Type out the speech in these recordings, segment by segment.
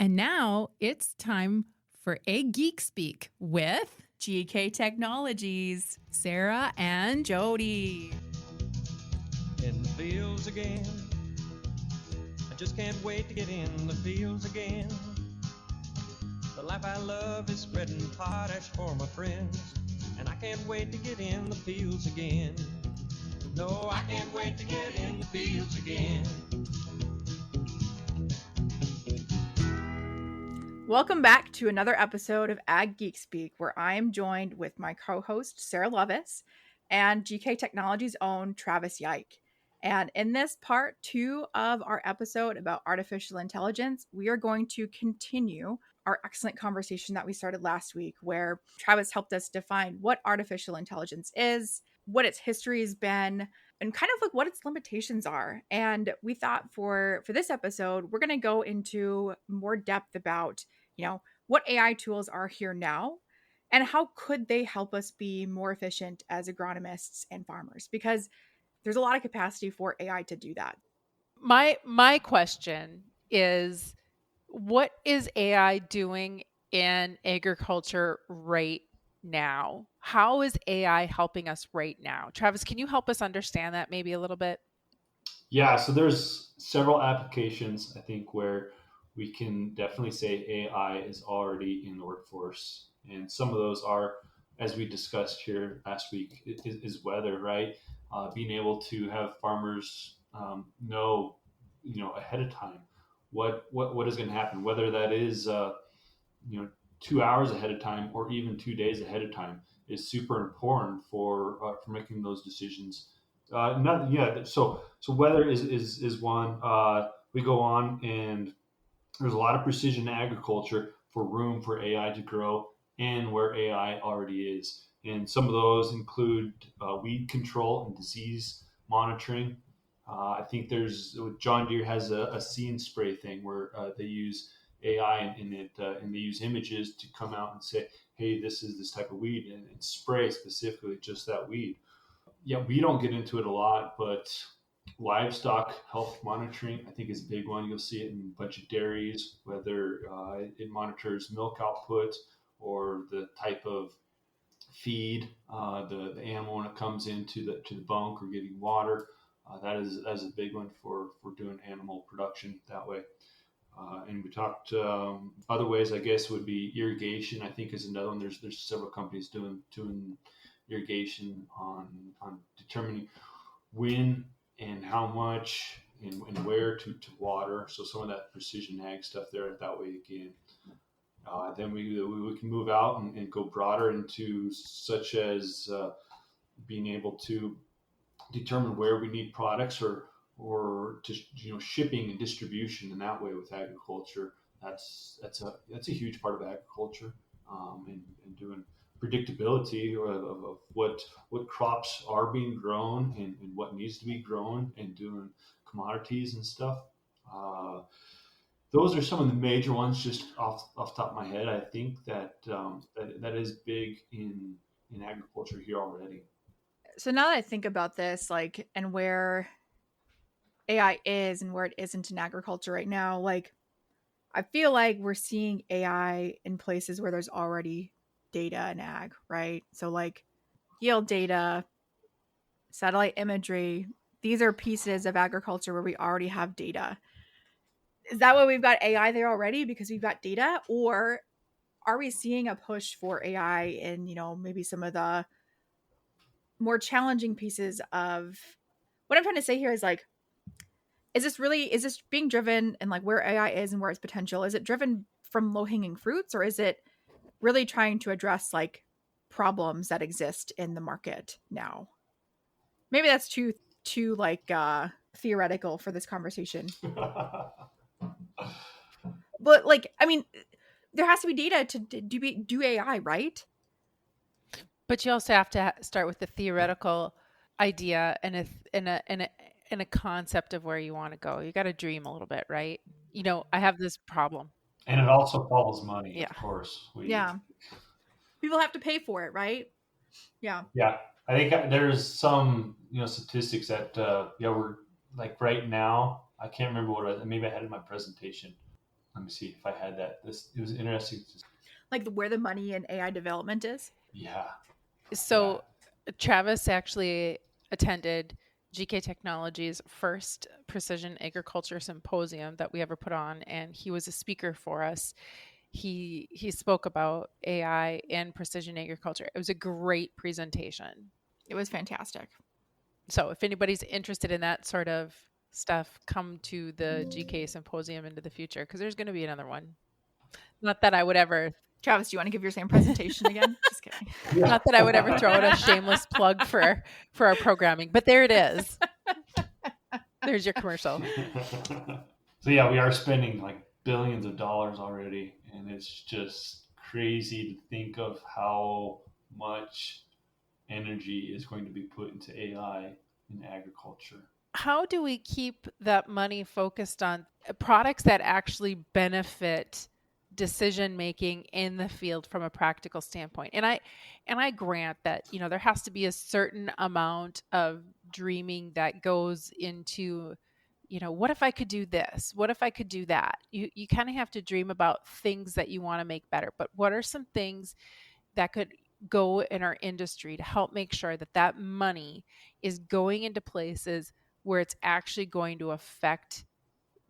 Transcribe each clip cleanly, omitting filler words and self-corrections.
And now it's time for a Geek Speak with GK Technologies, Sarah and Jody. In the fields again, I just can't wait to get in the fields again. The life I love is spreading potash for my friends, and I can't wait to get in the fields again. No, I can't wait to get in the fields again. Welcome back to another episode of Ag Geek Speak, where I am joined with my co-host Sarah Levis and GK Technologies' own Travis Yeik. And in this part 2 of our episode about artificial intelligence, we are going to continue our excellent conversation that we started last week, where Travis helped us define what artificial intelligence is, what its history has been, and kind of like what its limitations are. And we thought for this episode, we're going to go into more depth about, what AI tools are here now and how could they help us be more efficient as agronomists and farmers, because there's a lot of capacity for AI to do that. My question is, what is AI doing in agriculture right now? How is AI helping us right now? Travis, can you help us understand that maybe a little bit? Yeah, so there's several applications, I think, where we can definitely say AI is already in the workforce. And some of those are, as we discussed here last week, is weather, right? Being able to have farmers know, ahead of time what is going to happen, whether that is, 2 hours ahead of time or even 2 days ahead of time is super important for making those decisions. Not yeah. So weather is one. We go on, and there's a lot of precision agriculture for room for AI to grow, and where AI already is. And some of those include weed control and disease monitoring. I think there's John Deere has a see and spray thing where they use AI in it, and they use images to come out and say, "Hey, this is this type of weed," and spray specifically just that weed. Yeah, we don't get into it a lot, but livestock health monitoring, I think, is a big one. You'll see it in a bunch of dairies, whether it monitors milk output or the type of feed the animal when it comes into the bunk or getting water. That is a big one for doing animal production that way. And we talked other ways, I guess, would be irrigation. I think is another one. There's several companies doing irrigation on determining when and how much and where to water. So some of that precision ag stuff there that way again. Then we can move out and go broader into such as being able to determine where we need products or just shipping and distribution in that way with agriculture. That's a huge part of agriculture, and doing predictability of what crops are being grown and what needs to be grown, and doing commodities and stuff. Those are some of the major ones just off the top of my head. I think that is big in agriculture here already. So now that I think about this, and where AI is and where it isn't in agriculture right now, I feel like we're seeing AI in places where there's already data in ag, right? So yield data, satellite imagery, these are pieces of agriculture where we already have data. Is that why we've got AI there already because we've got data? Or are we seeing a push for AI in, maybe some of the more challenging pieces of what I'm trying to say here is is this being driven and where AI is and where its potential? Is it driven from low-hanging fruits, or is it really trying to address problems that exist in the market now? Maybe that's too theoretical for this conversation. But there has to be data to do AI, right? But you also have to start with the theoretical idea and a concept of where you want to go. You got to dream a little bit, right? I have this problem. And it also follows money, Yeah. of course. Yeah. People have to pay for it, right? Yeah. Yeah. I think there's some, statistics that, we're like right now, I can't remember maybe I had in my presentation. let me see if I had that. It was interesting. Like where the money in AI development is. Yeah. So Travis actually attended GK Technology's first precision agriculture symposium that we ever put on, and he was a speaker for us. He spoke about AI and precision agriculture. It was a great presentation. It was fantastic. So if anybody's interested in that sort of stuff, come to the GK symposium into the future, because there's going to be another one. Not that I would ever Travis, do you want to give your same presentation again? Just kidding. Not that I would ever throw out a shameless plug for our programming, but there it is. There's your commercial. So yeah, we are spending like billions of dollars already, and it's just crazy to think of how much energy is going to be put into AI in agriculture. How do we keep that money focused on products that actually benefit decision making in the field from a practical standpoint? And I grant that, there has to be a certain amount of dreaming that goes into, what if I could do this? What if I could do that? You kind of have to dream about things that you want to make better. But what are some things that could go in our industry to help make sure that that money is going into places where it's actually going to affect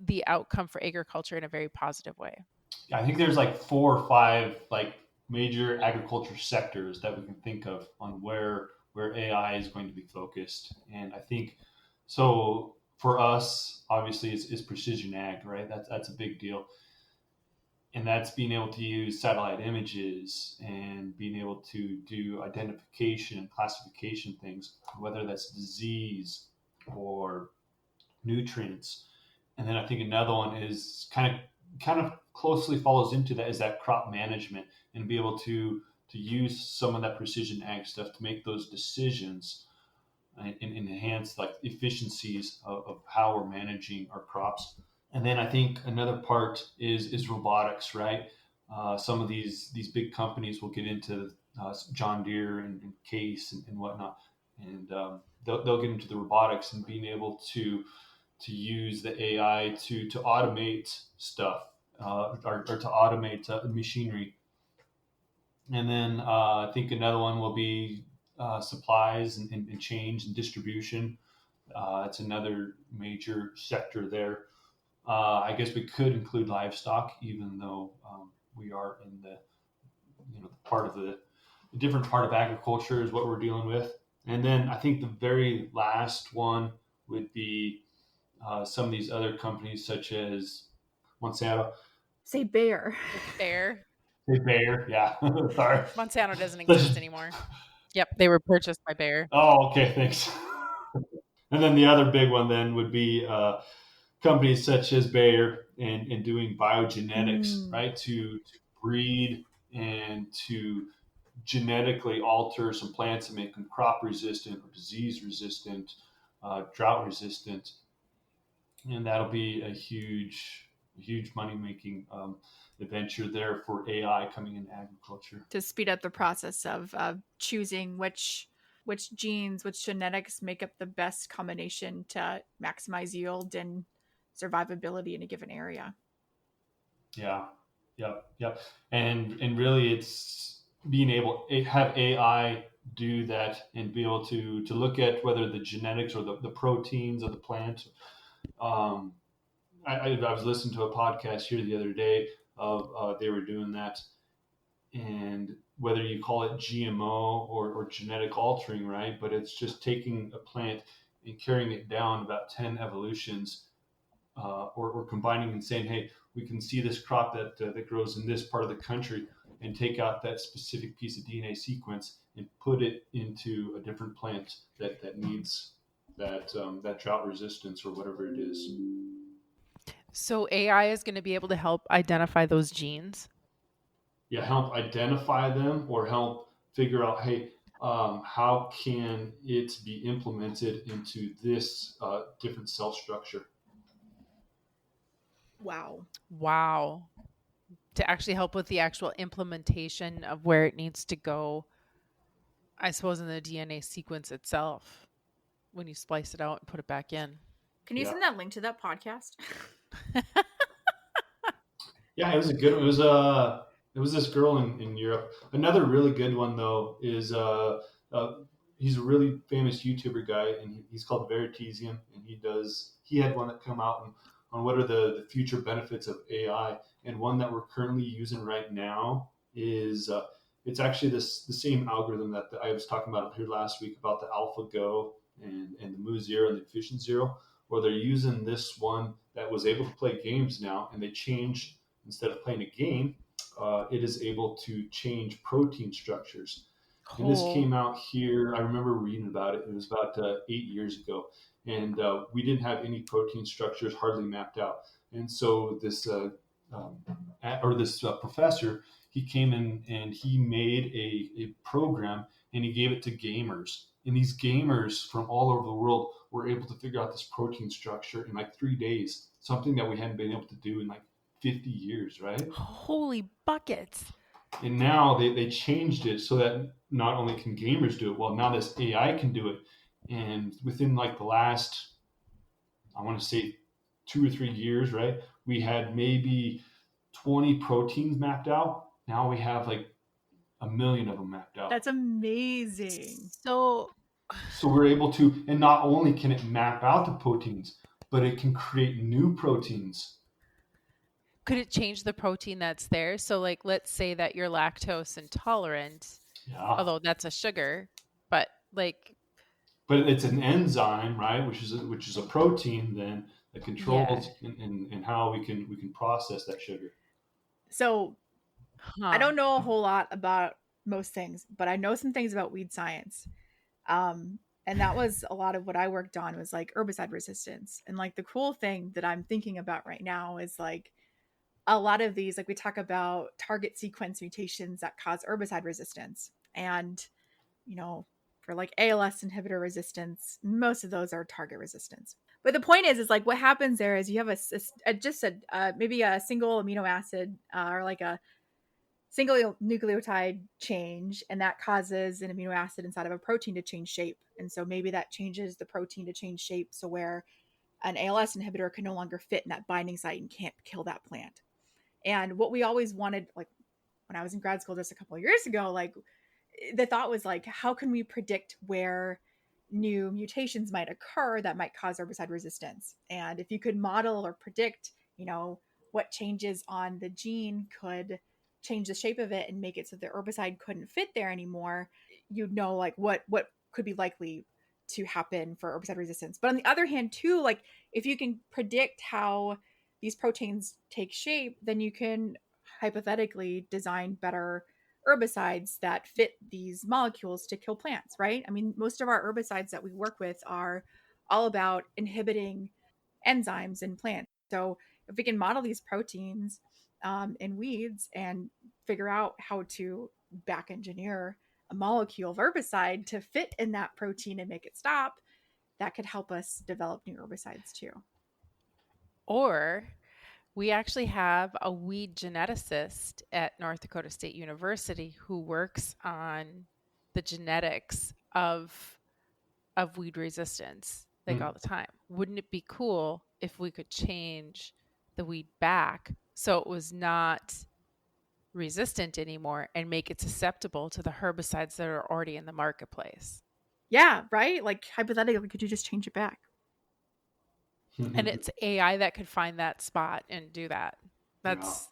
the outcome for agriculture in a very positive way? I think there's like 4 or 5 like major agriculture sectors that we can think of on where AI is going to be focused. And I think so for us, obviously, is precision ag, right? That's a big deal. And that's being able to use satellite images and being able to do identification and classification things, whether that's disease or nutrients. And then I think another one is kind of closely follows into that, is that crop management, and be able to use some of that precision ag stuff to make those decisions and enhance like efficiencies of how we're managing our crops. And then I think another part is robotics, right? Some of these big companies will get into John Deere and Case and whatnot, and they'll get into the robotics and being able to use the AI to automate stuff or to automate machinery. And then I think another one will be supplies and change and distribution. It's another major sector there. I guess we could include livestock, even though we are in the part of the different part of agriculture is what we're dealing with. And then I think the very last one would be some of these other companies, such as Monsanto. Say Bayer. Bayer. Say Bayer, yeah. Sorry. Monsanto doesn't exist anymore. Yep, they were purchased by Bayer. Oh, okay, thanks. And then the other big one then would be companies such as Bayer and doing biogenetics, right? To breed and to genetically alter some plants and make them crop resistant or disease resistant, drought resistant. And that'll be a huge money making adventure there for AI coming in agriculture. To speed up the process of choosing which genes, which genetics make up the best combination to maximize yield and survivability in a given area. Yeah. Yep. And really it's being able to have AI do that and be able to look at whether the genetics or the proteins of the plant. I was listening to a podcast here the other day of they were doing that, and whether you call it GMO or genetic altering, right? But it's just taking a plant and carrying it down about 10 evolutions, or combining and saying, hey, we can see this crop that grows in this part of the country, and take out that specific piece of DNA sequence and put it into a different plant that needs that drought resistance or whatever it is. So AI is going to be able to help identify those genes? Yeah, help identify them or help figure out, hey, how can it be implemented into this different cell structure? Wow. To actually help with the actual implementation of where it needs to go, I suppose, in the DNA sequence itself, when you splice it out and put it back in. Can you send that link to that podcast? Yeah, it was a good. It was this girl in Europe. Another really good one though is uh he's a really famous YouTuber guy, and he's called Veritasium, and he had one that come out on what are the future benefits of AI, and one that we're currently using right now is it's actually the same algorithm that I was talking about here last week about the AlphaGo and the Mu Zero and the Efficient Zero, where they're using this one that was able to play games now, and they changed instead of playing a game, it is able to change protein structures. And this Oh, came out here. I remember reading about it. It was about 8 years ago, and we didn't have any protein structures hardly mapped out. And so um, this professor, he came in and he made a program, and he gave it to gamers. And these gamers from all over the world were able to figure out this protein structure in like 3 days, something that we hadn't been able to do in like 50 years, right? holy buckets. And now they changed it so that not only can gamers do it, well, now this AI can do it. And within like the last, I want to say 2 or 3 years, right? We had maybe 20 proteins mapped out. Now we have like a million of them mapped out. That's amazing. So, So we're able to, and not only can it map out the proteins, but it can create new proteins. could it change the protein that's there? So, like, let's say that you're lactose intolerant, Yeah. although that's a sugar, but like, But it's an enzyme, right? Which is a protein then that controls in how we can process that sugar. So I huh. don't know a whole lot about most things, but I know some things about weed science. And that was a lot of what I worked on was like herbicide resistance. And like the cool thing that I'm thinking about right now is like a lot of these, like we talk about target sequence mutations that cause herbicide resistance. And, you know, for like ALS inhibitor resistance, most of those are target resistance. But the point is like what happens there is you have maybe a single amino acid or like a single nucleotide change, and that causes an amino acid inside of a protein to change shape. And so maybe that changes the protein to change shape, so where an ALS inhibitor can no longer fit in that binding site and can't kill that plant. And what we always wanted, like when I was in grad school just a couple of years ago, like the thought was like, how can we predict where new mutations might occur that might cause herbicide resistance? And if you could model or predict, what changes on the gene could change the shape of it and make it so the herbicide couldn't fit there anymore, you'd know like what could be likely to happen for herbicide resistance. But on the other hand, too, like if you can predict how these proteins take shape, then you can hypothetically design better herbicides that fit these molecules to kill plants, right? I mean, most of our herbicides that we work with are all about inhibiting enzymes in plants. So if we can model these proteins in weeds and figure out how to back engineer a molecule of herbicide to fit in that protein and make it stop, that could help us develop new herbicides too. Or we actually have a weed geneticist at North Dakota State University who works on the genetics of weed resistance like all the time. Wouldn't it be cool if we could change the weed back so it was not resistant anymore and make it susceptible to the herbicides that are already in the marketplace? Yeah, right? Like hypothetically, could you just change it back? And it's AI that could find that spot and do that. That's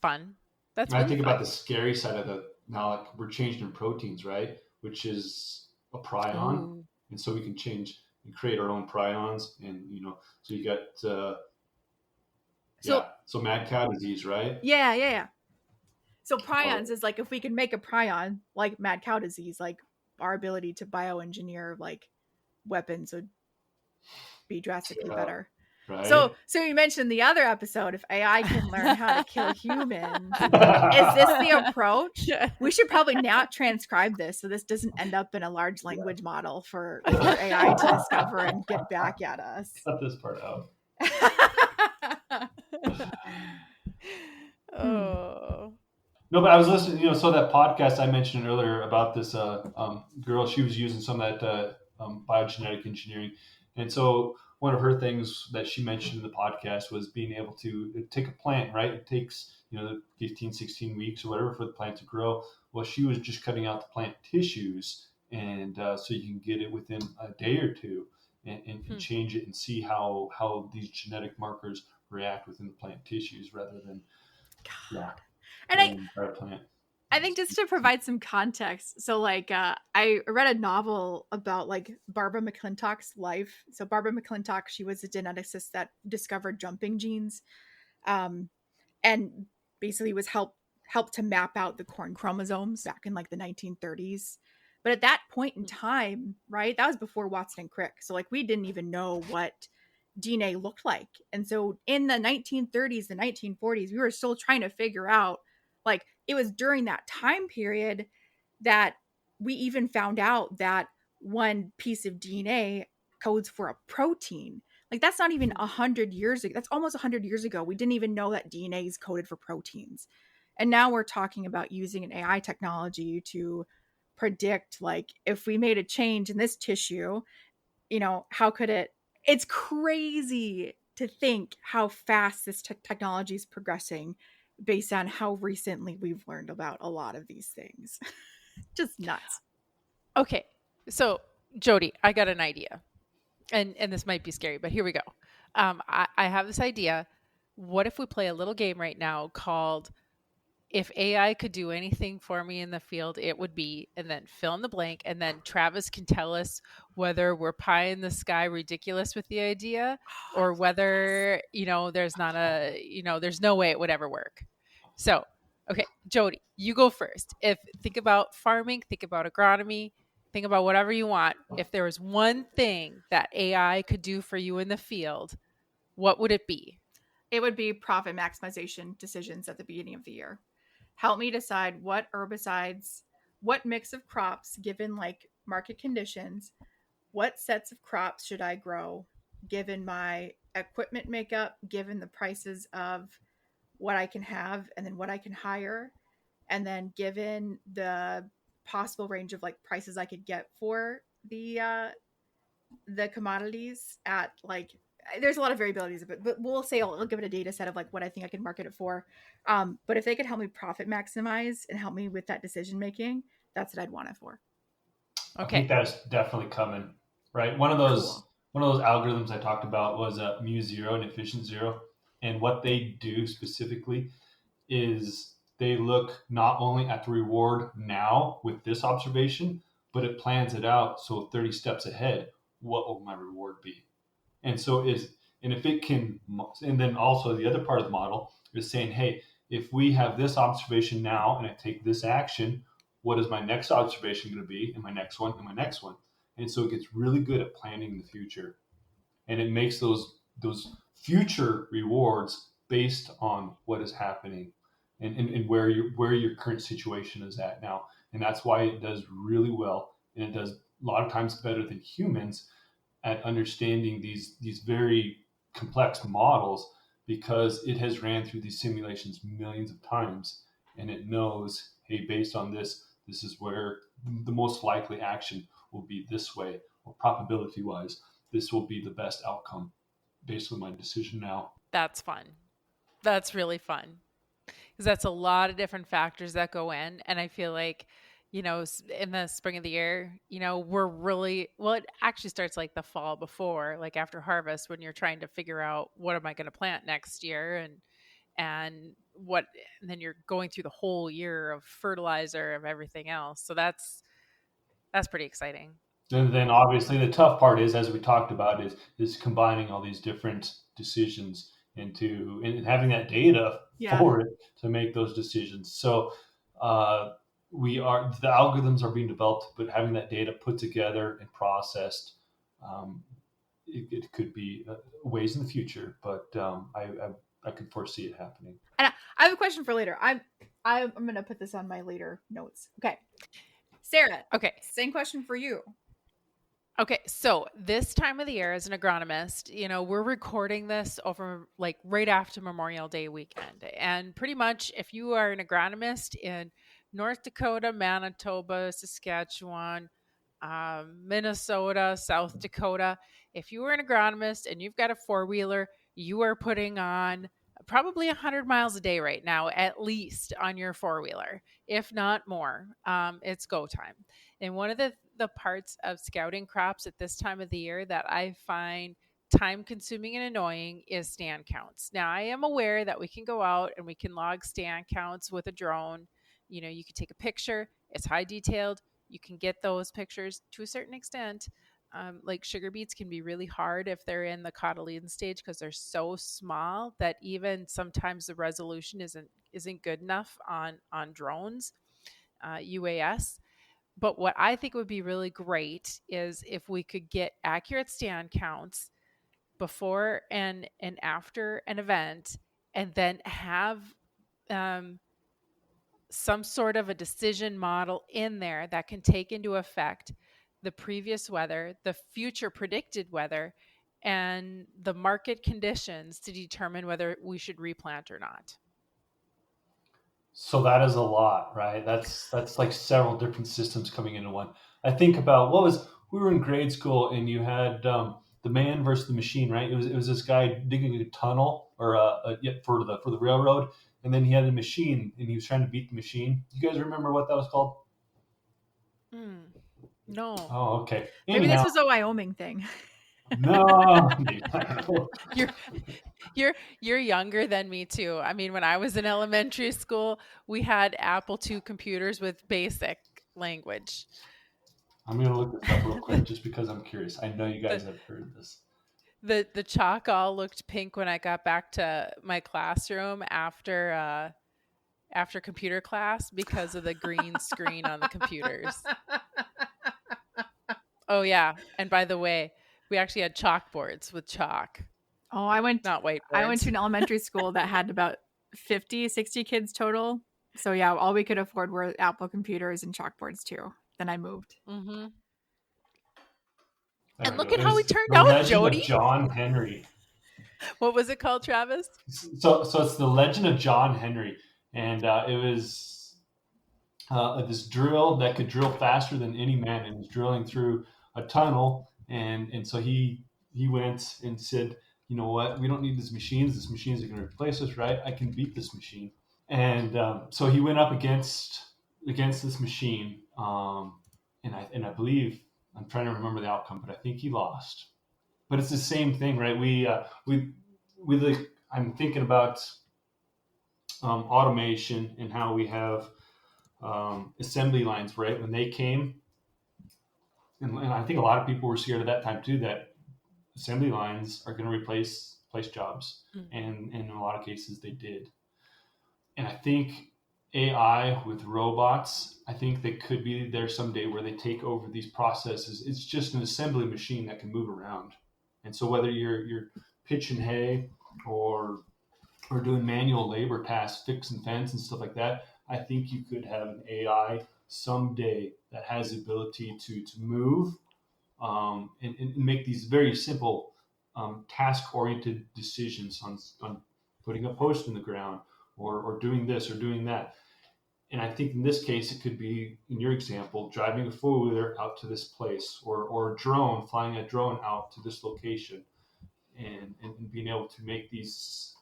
fun. That's I really think fun. about the scary side of it now. Like we're changing in proteins, right? Which is a prion, Ooh. and so we can change and create our own prions, and so you got so mad cow disease, right? Yeah. So prions is like if we can make a prion like mad cow disease, like our ability to bioengineer like weapons would be drastically better. Right. So you mentioned the other episode, if AI can learn how to kill humans, is this the approach? We should probably now transcribe this so this doesn't end up in a large language model for AI to discover and get back at us. Cut this part out. Oh. No, but I was listening, so that podcast I mentioned earlier about this girl, she was using some of that biogenetic engineering. And so one of her things that she mentioned in the podcast was being able to take a plant, right? It takes, 15, 16 weeks or whatever for the plant to grow. Well, she was just cutting out the plant tissues, and so you can get it within a day or two, and change it and see how these genetic markers react within the plant tissues rather than And plant. I think just to provide some context, so like I read a novel about like Barbara McClintock's life. So Barbara McClintock, she was a geneticist that discovered jumping genes, and basically was helped to map out the corn chromosomes back in like the 1930s. But at that point in time, right, that was before Watson and Crick. So like we didn't even know what DNA looked like. And so in the 1930s, the 1940s, we were still trying to figure out, like, it was during that time period that we even found out that one piece of DNA codes for a protein. Like, that's not even 100 years ago. That's almost 100 years ago. We didn't even know that DNA is coded for proteins. And now we're talking about using an AI technology to predict, like, if we made a change in this tissue, how could it's crazy to think how fast this technology is progressing based on how recently we've learned about a lot of these things. Just nuts. Okay. So, Jody, I got an idea. And this might be scary, but here we go. I have this idea. What if we play a little game right now called If AI Could Do Anything for Me in the Field, It Would Be, and then fill in the blank. And then Travis can tell us whether we're pie in the sky ridiculous with the idea or whether, there's not there's no way it would ever work. So, okay, Jody, you go first. Think about farming, think about agronomy, think about whatever you want. If there was one thing that AI could do for you in the field, what would it be? It would be profit maximization decisions at the beginning of the year. Help me decide what herbicides, what mix of crops, given like market conditions, what sets of crops should I grow, given my equipment makeup, given the prices of what I can have and then what I can hire, and then given the possible range of like prices I could get for the commodities at like, there's a lot of variabilities of it, but we'll say I'll give it a data set of like what I think I can market it for. But if they could help me profit maximize and help me with that decision making, that's what I'd want it for. Okay. I think that's definitely coming, right? One of those algorithms I talked about was mu zero and efficient zero, and what they do specifically is they look not only at the reward now with this observation, but it plans it out. So 30 steps ahead, what will my reward be? And so if it can, and then also the other part of the model is saying, hey, if we have this observation now and I take this action, what is my next observation going to be? And my next one, and my next one. And so it gets really good at planning the future. And it makes those future rewards based on what is happening and where your current situation is at now. And that's why it does really well. And it does a lot of times better than humans at understanding these very complex models, because it has ran through these simulations millions of times, and it knows, hey, based on this is where the most likely action will be this way, or probability wise, this will be the best outcome based on my decision now. That's fun. That's really fun, because that's a lot of different factors that go in. And I feel like, in the spring of the year, we're really, well, it actually starts like the fall before, like after harvest, when you're trying to figure out what am I going to plant next year and then you're going through the whole year of fertilizer, of everything else. So that's pretty exciting. And then obviously the tough part is, as we talked about, is combining all these different decisions and having that data for it to make those decisions. So, the algorithms are being developed, but having that data put together and processed, it could be ways in the future, but I could foresee it happening. And I have a question for later. I'm going to put this on my later notes. Okay. Sarah. Okay. Same question for you. Okay, so this time of the year as an agronomist, we're recording this over like right after Memorial Day weekend. And pretty much if you are an agronomist in North Dakota, Manitoba, Saskatchewan, Minnesota, South Dakota. If you were an agronomist and you've got a four-wheeler, you are putting on probably 100 miles a day right now, at least on your four-wheeler, if not more. It's go time. And one of the parts of scouting crops at this time of the year that I find time consuming and annoying is stand counts. Now, I am aware that we can go out and we can log stand counts with a drone. You know, you can take a picture, it's high detailed. You can get those pictures to a certain extent. Like sugar beets can be really hard if they're in the cotyledon stage because they're so small that even sometimes the resolution isn't good enough on drones, UAS. But what I think would be really great is if we could get accurate stand counts before and after an event, and then have some sort of a decision model in there that can take into effect the previous weather, the future predicted weather, and the market conditions to determine whether we should replant or not. So that is a lot, right? That's like several different systems coming into one. I think about what was we were in grade school and you had the man versus the machine, right? It was this guy digging a tunnel or yeah, for the railroad, and then he had a machine and he was trying to beat the machine. You guys remember what that was called? No. Oh, okay. Maybe this Anyhow, was a Wyoming thing. no. You're younger than me too. I mean, when I was in elementary school, we had Apple II computers with basic language. I'm gonna look this up real quick just because I'm curious. I know you guys The have heard this. the chalk all looked pink when I got back to my classroom after computer class because of the green screen on the computers. Oh yeah, and by the way, we actually had chalkboards with chalk, Oh, I went not whiteboards. I went to an elementary school that had about 50, 60 kids total. So yeah, all we could afford were Apple computers and chalkboards too. Then I moved. Mm-hmm. There And we look go. at how we It's turned The out, Legend Jody. of John Henry. What was it called, Travis? So it's the Legend of John Henry, and it was this drill that could drill faster than any man, and was drilling through a tunnel, and so he went and said, you know what, we don't need these machines. These machines are going to replace us, right? I can beat this machine, and so he went up against this machine, and I believe I'm trying to remember the outcome, but I think he lost. But it's the same thing, right? We like I'm thinking about automation and how we have assembly lines, right? When they came, and I think a lot of people were scared at that time too that assembly lines are going to replace jobs, and in a lot of cases they did. And I think AI with robots, I think they could be there someday where they take over these processes. It's just an assembly machine that can move around, and so whether you're pitching hay or doing manual labor tasks, fixing fence and stuff like that, I think you could have an AI someday that has the ability to move and make these very simple task-oriented decisions on putting a post in the ground or doing this or doing that. And I think in this case, it could be, in your example, driving a four-wheeler out to this place or a drone, flying a drone out to this location and being able to make these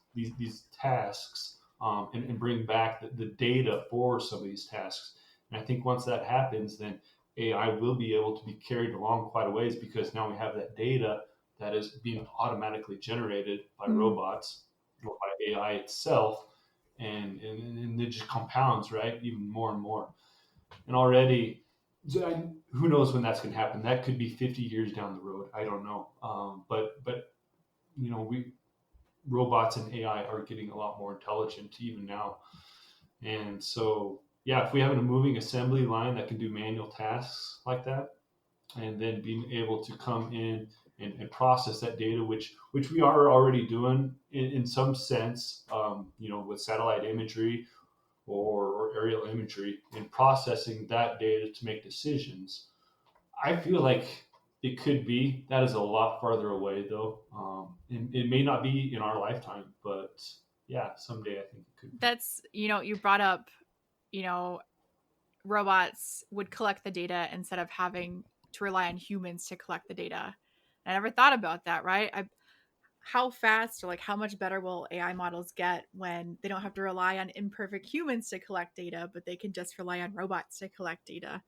tasks and bring back the data for some of these tasks. And I think once that happens, then AI will be able to be carried along quite a ways because now we have that data that is being automatically generated by robots or by AI itself, and it just compounds, right, even more and more. And already, who knows when that's going to happen? That could be 50 years down the road. I don't know. But you know, robots and AI are getting a lot more intelligent even now. And so, yeah, if we have a moving assembly line that can do manual tasks like that, and then being able to come in and process that data, which we are already doing in some sense, you know, with satellite imagery or aerial imagery, and processing that data to make decisions. I feel like it could be. That is a lot farther away, though. It may not be in our lifetime, but yeah, someday I think it could be. That's, you brought up, robots would collect the data instead of having to rely on humans to collect the data. I never thought about that, right? How fast or like how much better will AI models get when they don't have to rely on imperfect humans to collect data, but they can just rely on robots to collect data?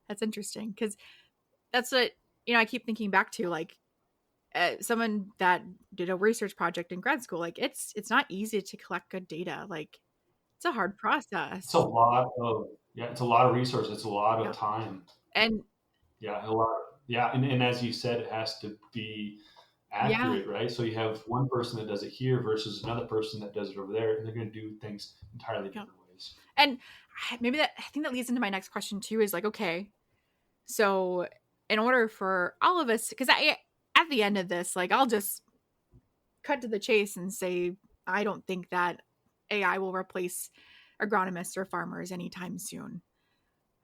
That's interesting because that's what, I keep thinking back to, like, someone that did a research project in grad school. Like, it's not easy to collect good data. Like, it's a hard It's a process. lot of it's a lot of resources. It's a lot of Yeah. time. And Yeah, a lot. Yeah, and as you said, it has to be yeah, accurate, right? So you have one person that does it here versus another person that does it over there, and they're going to do things entirely yeah. different ways. And maybe I think that leads into my next question too, is like, okay, so in order for all of us, because at the end of this, like, I'll just cut to the chase and say, I don't think that AI will replace agronomists or farmers anytime soon.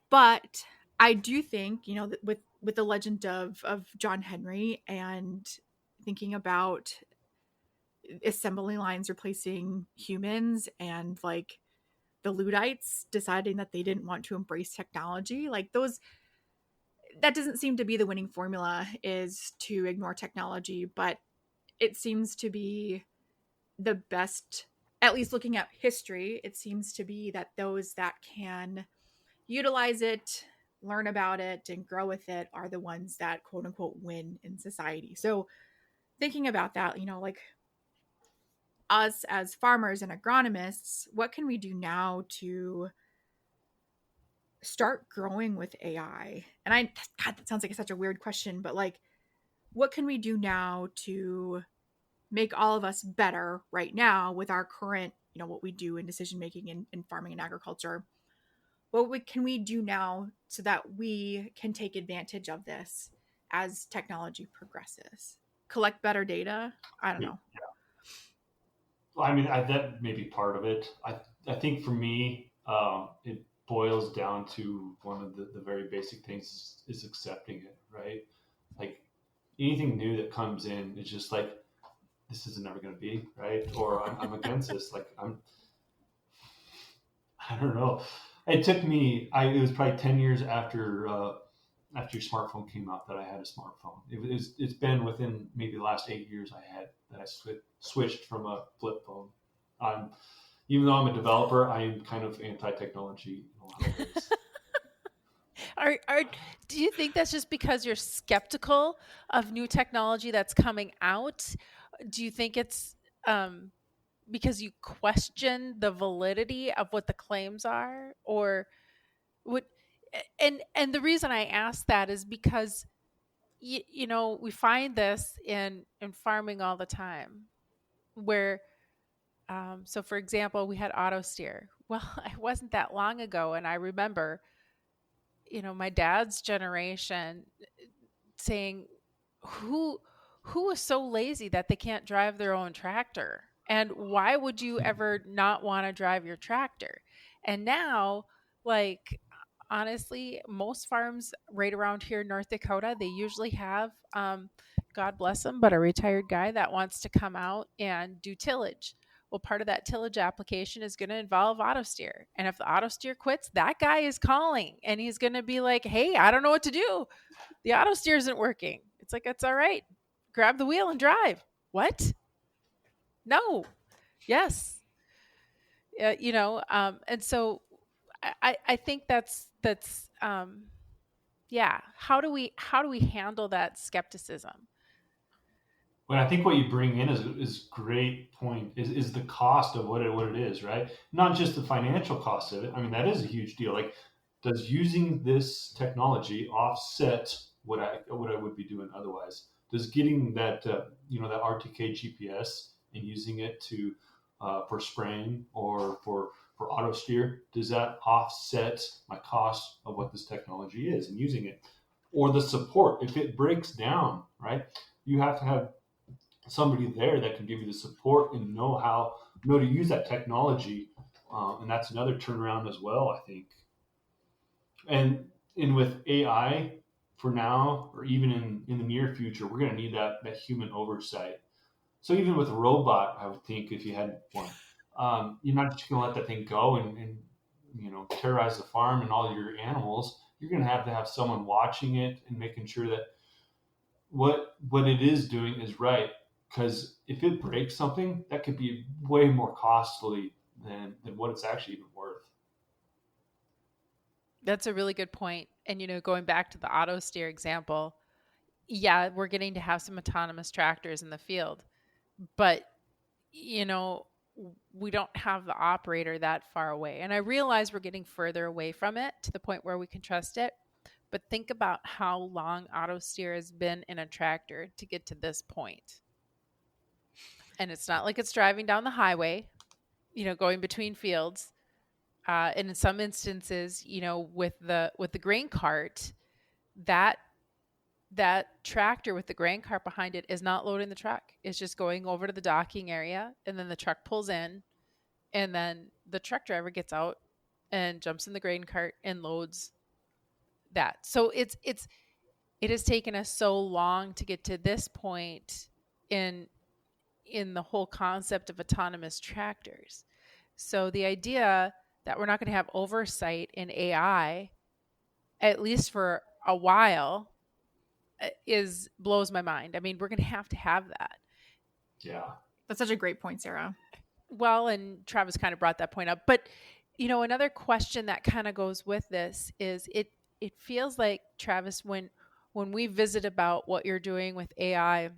But I do think, that with the legend of John Henry, and thinking about assembly lines replacing humans, and like the Luddites deciding that they didn't want to embrace technology, like those, that doesn't seem to be the winning formula, is to ignore technology. But it seems to be the best, at least looking at history, it seems to be that those that can utilize it, learn about it, and grow with it are the ones that quote unquote win in society. So thinking about that, like, us as farmers and agronomists, what can we do now to start growing with AI? And God, that sounds like such a weird question, but like, what can we do now to make all of us better right now with our current, what we do in decision making in farming and agriculture? Can we do now so that we can take advantage of this as technology progresses? Collect better data? I don't Yeah. know. Well, I mean, that may be part of it. I think for me, it boils down to one of the very basic things is accepting it, right? Like anything new that comes in, it's just like, this is never going to be right, or I'm against this. Like I don't know. It took me. It was probably 10 years after your smartphone came out that I had a smartphone. It's been within maybe the last 8 years I switched from a flip phone. I'm Even though I'm a developer, I am kind of anti-technology in a lot of ways. Do you think that's just because you're skeptical of new technology that's coming out? Do you think it's because you question the validity of what the claims are, or what? And the reason I ask that is because we find this in farming all the time, where so for example, we had auto steer. Well, it wasn't that long ago, and I remember my dad's generation saying, who is so lazy that they can't drive their own tractor, and why would you ever not want to drive your tractor? And now, like, honestly, most farms right around here in North Dakota, they usually have God bless him, but a retired guy that wants to come out and do tillage. Well, part of that tillage application is going to involve auto steer. And if the auto steer quits, that guy is calling and he's going to be like, hey, I don't know what to do. The auto steer isn't working. It's like, it's all right. Grab the wheel and drive. What? No. Yes. And so I think yeah. How do we handle that skepticism? But I think what you bring in is great point is the cost of what it is, right? Not just the financial cost of it. I mean, that is a huge deal. Like, does using this technology offset what I would be doing otherwise? Does getting that that RTK GPS and using it to for spraying or for auto steer, does that offset my cost of what this technology is and using it, or the support if it breaks down, right? You have to have somebody there that can give you the support and know to use that technology, and that's another turnaround as well, I think. And with AI for now, or even in the near future, we're going to need that human oversight. So even with a robot, I would think if you had one, you're not just going to let that thing go and terrorize the farm and all your animals. you're going to have someone watching it and making sure that what it is doing is right. Because if it breaks something, that could be way more costly than what it's actually even worth. That's a really good point. And, going back to the auto steer example, yeah, we're getting to have some autonomous tractors in the field, but, we don't have the operator that far away. And I realize we're getting further away from it to the point where we can trust it. But think about how long auto steer has been in a tractor to get to this point. And it's not like it's driving down the highway, going between fields. And in some instances, with the grain cart, that tractor with the grain cart behind it is not loading the truck. It's just going over to the docking area, and then the truck pulls in, and then the truck driver gets out and jumps in the grain cart and loads that. So it has taken us so long to get to this point in the whole concept of autonomous tractors. So the idea that we're not going to have oversight in AI, at least for a while, blows my mind. I mean, we're going to have that. Yeah. That's such a great point, Sarah. Well, and Travis kind of brought that point up. But, another question that kind of goes with this is it feels like, Travis, when we visit about what you're doing with AI,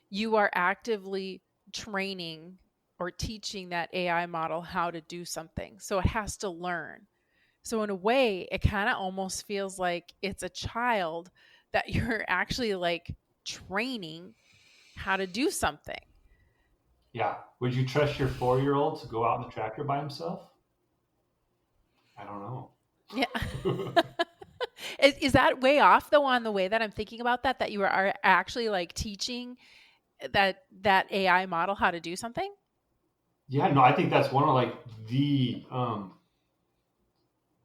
you are actively training or teaching that AI model how to do something. So it has to learn. So in a way, it kind of almost feels like it's a child that you're actually like training how to do something. Yeah. Would you trust your 4-year-old to go out in the tractor by himself? I don't know. Yeah. Is that way off though on the way that I'm thinking about that you are actually like teaching that AI model how to do something? Yeah, no, I think that's one of like the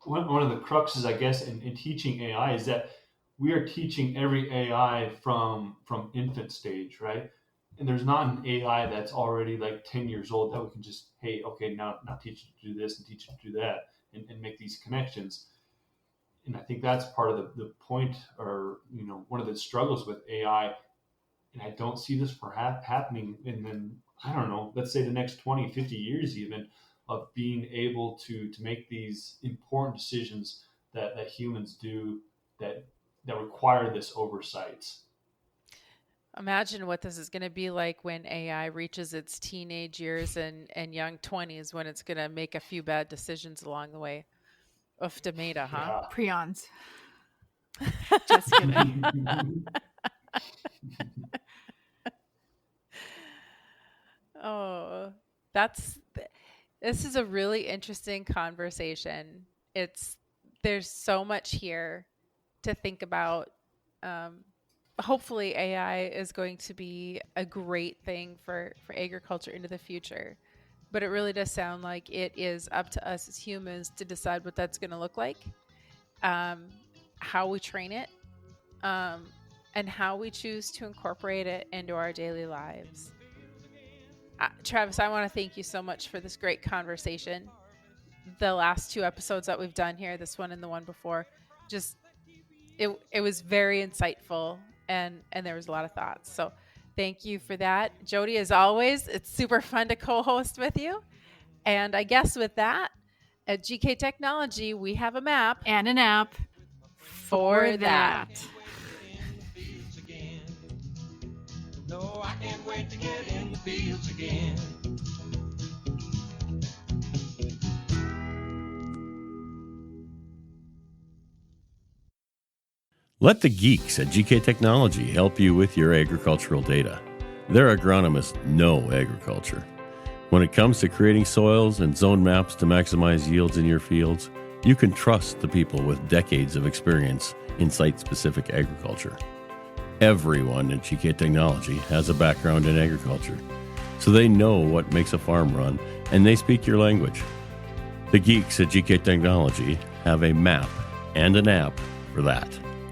one of the cruxes, I guess, in teaching AI is that we are teaching every AI from infant stage, right? And there's not an AI that's already like 10 years old that we can just, hey, okay, now teach it to do this and teach it to do that and make these connections. And I think that's part of the point, or one of the struggles with AI. And I don't see this perhaps happening in then, I don't know, let's say the next 20, 50 years even, of being able to make these important decisions that humans do that require this oversight. Imagine what this is going to be like when AI reaches its teenage years and young 20s, when it's going to make a few bad decisions along the way. Oof, tomato, huh? Yeah. Prions. Just kidding. Oh, this is a really interesting conversation. There's so much here to think about. Hopefully AI is going to be a great thing for agriculture into the future. But it really does sound like it is up to us as humans to decide what that's going to look like, how we train it, and how we choose to incorporate it into our daily lives. Travis, I want to thank you so much for this great conversation. The last 2 episodes that we've done here, this one and the one before, just it was very insightful and there was a lot of thoughts. So thank you for that. Jody, as always, it's super fun to co-host with you. And I guess with that, at GK Technology, we have a map And an app for that. No, I can't wait to get in the fields again. Let the geeks at GK Technology help you with your agricultural data. Their agronomists know agriculture. When it comes to creating soils and zone maps to maximize yields in your fields, you can trust the people with decades of experience in site-specific agriculture. Everyone at GK Technology has a background in agriculture, so they know what makes a farm run, and they speak your language. The geeks at GK Technology have a map and an app for that.